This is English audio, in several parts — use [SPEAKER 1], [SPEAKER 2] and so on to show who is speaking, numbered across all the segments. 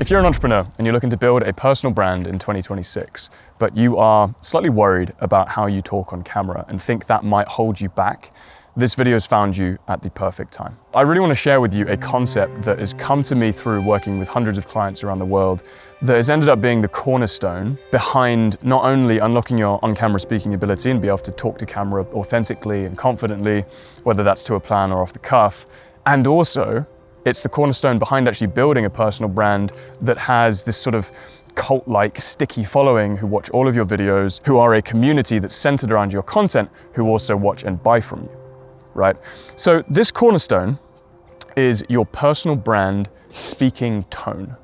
[SPEAKER 1] If you're an entrepreneur and you're looking to build a personal brand in 2026, but you are slightly worried about how you talk on camera and think that might hold you back, this video has found you at the perfect time. I really want to share with you a concept that has come to me through working with hundreds of clients around the world that has ended up being the cornerstone behind not only unlocking your on-camera speaking ability and be able to talk to camera authentically and confidently, whether that's to a plan or off the cuff, and also it's the cornerstone behind actually building a personal brand that has this sort of cult-like sticky following who watch all of your videos, who are a community that's centered around your content, who also watch and buy from you, right? So this cornerstone is your personal brand speaking tone.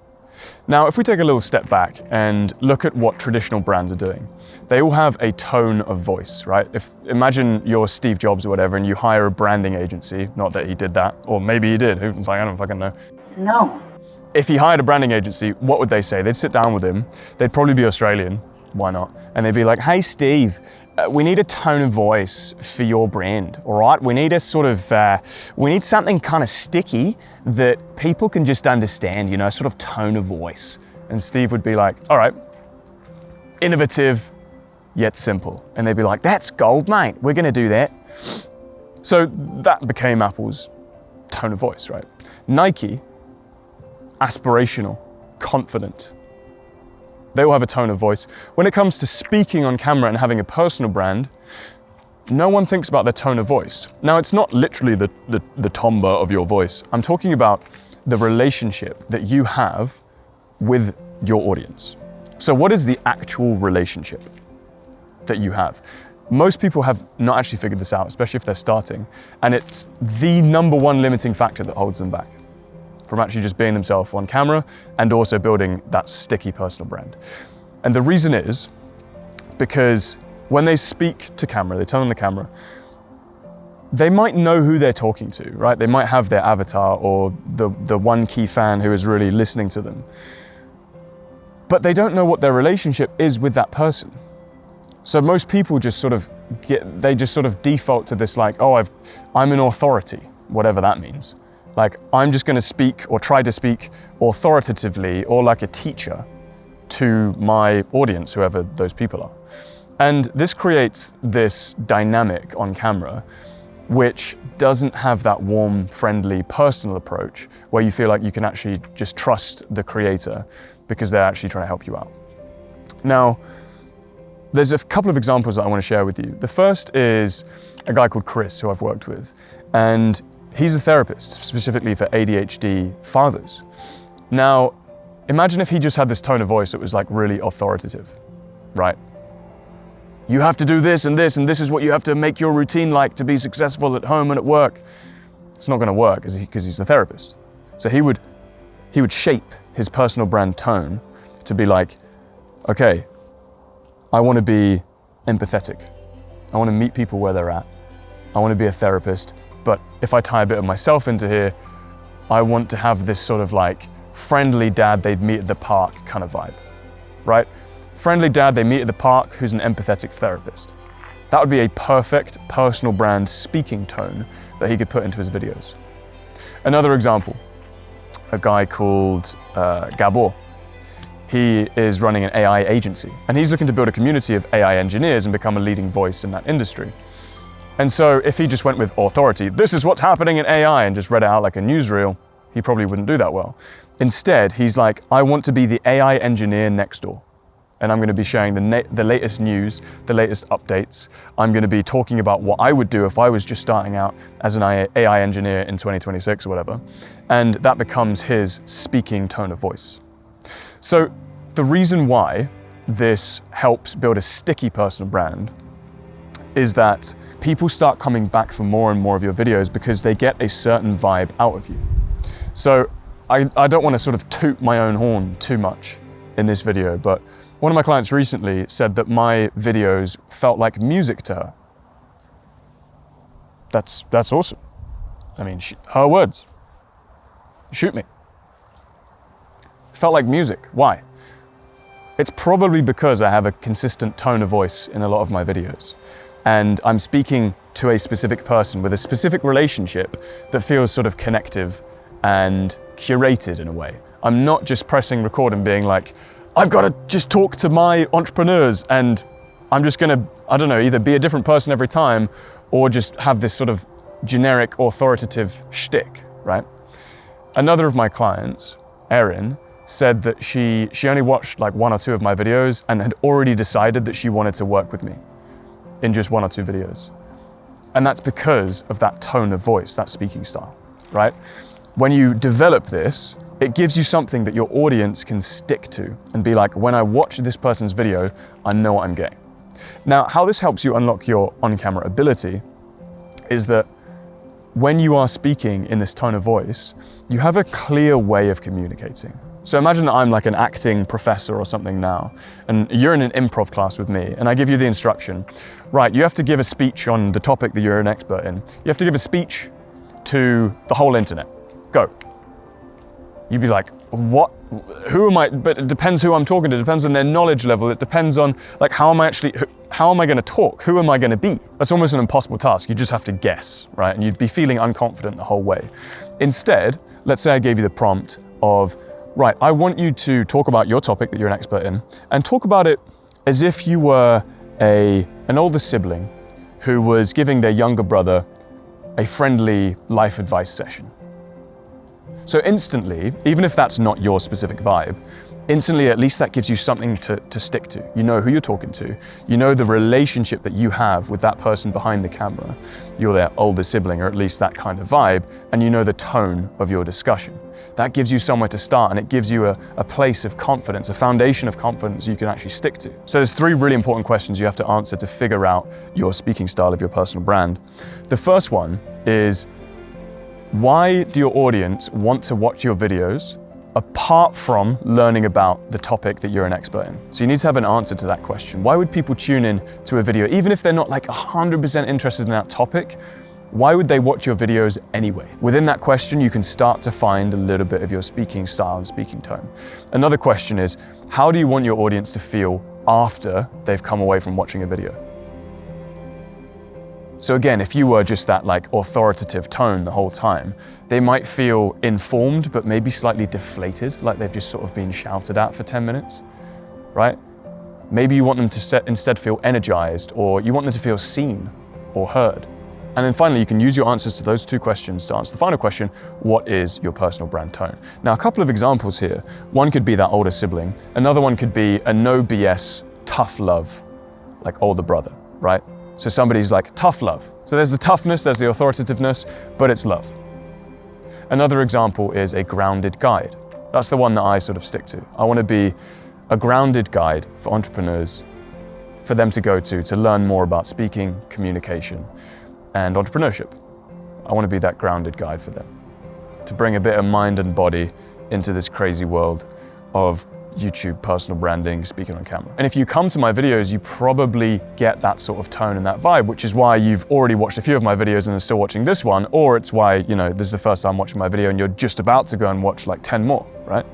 [SPEAKER 1] Now, if we take a little step back and look at what traditional brands are doing, they all have a tone of voice, right? Imagine you're Steve Jobs or whatever and you hire a branding agency, not that he did that, or maybe he did, I don't fucking know.
[SPEAKER 2] No.
[SPEAKER 1] If he hired a branding agency, what would they say? They'd sit down with him, they'd probably be Australian, why not? And they'd be like, hey Steve, we need a tone of voice for your brand, all right? We need a sort of, we need something kind of sticky that people can just understand, you know, sort of tone of voice. And Steve would be like, all right, innovative yet simple. And they'd be like, that's gold, mate, we're gonna do that. So that became Apple's tone of voice, right? Nike, aspirational, confident. They all have a tone of voice. When it comes to speaking on camera and having a personal brand, no one thinks about their tone of voice. Now, it's not literally the timbre of your voice. I'm talking about the relationship that you have with your audience. So what is the actual relationship that you have? Most people have not actually figured this out, especially if they're starting, and it's the number one limiting factor that holds them back from actually just being themselves on camera and also building that sticky personal brand. And the reason is because when they speak to camera, they turn on the camera, they might know who they're talking to, right? They might have their avatar or the one key fan who is really listening to them. But they don't know what their relationship is with that person. So most people just sort of default to this like, oh, I'm an authority, whatever that means. Like, I'm just gonna speak or try to speak authoritatively or like a teacher to my audience, whoever those people are. And this creates this dynamic on camera, which doesn't have that warm, friendly, personal approach where you feel like you can actually just trust the creator because they're actually trying to help you out. Now, there's a couple of examples that I want to share with you. The first is a guy called Chris, who I've worked with, and he's a therapist, specifically for ADHD fathers. Now, imagine if he just had this tone of voice that was like really authoritative, right? You have to do this and this, and this is what you have to make your routine like to be successful at home and at work. It's not gonna work because he's the therapist. So he would shape his personal brand tone to be like, okay, I wanna be empathetic. I wanna meet people where they're at. I wanna be a therapist. But if I tie a bit of myself into here, I want to have this sort of like friendly dad they'd meet at the park kind of vibe, right? Friendly dad they meet at the park who's an empathetic therapist. That would be a perfect personal brand speaking tone that he could put into his videos. Another example, a guy called Gabor. He is running an AI agency and he's looking to build a community of AI engineers and become a leading voice in that industry. And so if he just went with authority, this is what's happening in AI, and just read it out like a newsreel, he probably wouldn't do that well. Instead, he's like, I want to be the AI engineer next door. And I'm gonna be sharing the latest news, the latest updates. I'm gonna be talking about what I would do if I was just starting out as an AI engineer in 2026 or whatever. And that becomes his speaking tone of voice. So the reason why this helps build a sticky personal brand is that people start coming back for more and more of your videos because they get a certain vibe out of you. So I don't want to sort of toot my own horn too much in this video, but one of my clients recently said that my videos felt like music to her. That's awesome. I mean, her words. Shoot me. Felt like music. Why? It's probably because I have a consistent tone of voice in a lot of my videos. And I'm speaking to a specific person with a specific relationship that feels sort of connective and curated in a way. I'm not just pressing record and being like, I've got to just talk to my entrepreneurs and I'm just gonna, I don't know, either be a different person every time or just have this sort of generic authoritative shtick, right? Another of my clients, Erin, said that she only watched like 1 or 2 of my videos and had already decided that she wanted to work with me in just 1 or 2 videos. And that's because of that tone of voice, that speaking style, right? When you develop this, it gives you something that your audience can stick to and be like, when I watch this person's video, I know what I'm getting. Now, how this helps you unlock your on-camera ability is that when you are speaking in this tone of voice, you have a clear way of communicating. So imagine that I'm like an acting professor or something now, and you're in an improv class with me, and I give you the instruction, right, you have to give a speech on the topic that you're an expert in. You have to give a speech to the whole internet. Go. You'd be like, what? Who am I? But it depends who I'm talking to. It depends on their knowledge level. It depends on like, how am I going to talk? Who am I going to be? That's almost an impossible task. You just have to guess, right? And you'd be feeling unconfident the whole way. Instead, let's say I gave you the prompt of, right, I want you to talk about your topic that you're an expert in and talk about it as if you were an older sibling who was giving their younger brother a friendly life advice session. So instantly, even if that's not your specific vibe, instantly at least that gives you something to stick to. You know who you're talking to. You know the relationship that you have with that person behind the camera. You're their older sibling, or at least that kind of vibe, and you know the tone of your discussion. That gives you somewhere to start, and it gives you a place of confidence, a foundation of confidence you can actually stick to. So there's 3 really important questions you have to answer to figure out your speaking style of your personal brand. The first one is, why do your audience want to watch your videos apart from learning about the topic that you're an expert in? So you need to have an answer to that question. Why would people tune in to a video, even if they're not like 100% interested in that topic? Why would they watch your videos anyway? Within that question, you can start to find a little bit of your speaking style and speaking tone. Another question is, how do you want your audience to feel after they've come away from watching a video? So again, if you were just that like authoritative tone the whole time, they might feel informed, but maybe slightly deflated, like they've just sort of been shouted at for 10 minutes, right? Maybe you want them to instead feel energized, or you want them to feel seen or heard. And then finally, you can use your answers to those 2 questions to answer the final question, what is your personal brand tone? Now, a couple of examples here. One could be that older sibling. Another one could be a no BS, tough love, like older brother, right? So somebody's like, tough love. So there's the toughness, there's the authoritativeness, but it's love. Another example is a grounded guide. That's the one that I sort of stick to. I want to be a grounded guide for entrepreneurs, for them to go to learn more about speaking, communication, and entrepreneurship. I want to be that grounded guide for them, to bring a bit of mind and body into this crazy world of YouTube, personal branding, speaking on camera. And if you come to my videos, you probably get that sort of tone and that vibe, which is why you've already watched a few of my videos and are still watching this one, or it's why, you know, this is the first time watching my video and you're just about to go and watch like 10 more, right?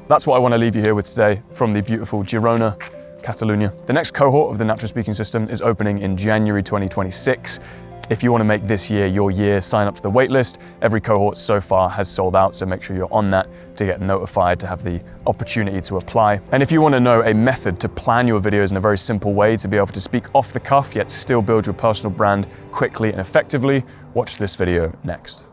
[SPEAKER 1] That's what I want to leave you here with today from the beautiful Girona, Catalonia. The next cohort of the Natural Speaking System is opening in January 2026. If you want to make this year your year, sign up for the waitlist. Every cohort so far has sold out, so make sure you're on that to get notified, to have the opportunity to apply. And if you want to know a method to plan your videos in a very simple way to be able to speak off the cuff, yet still build your personal brand quickly and effectively, watch this video next.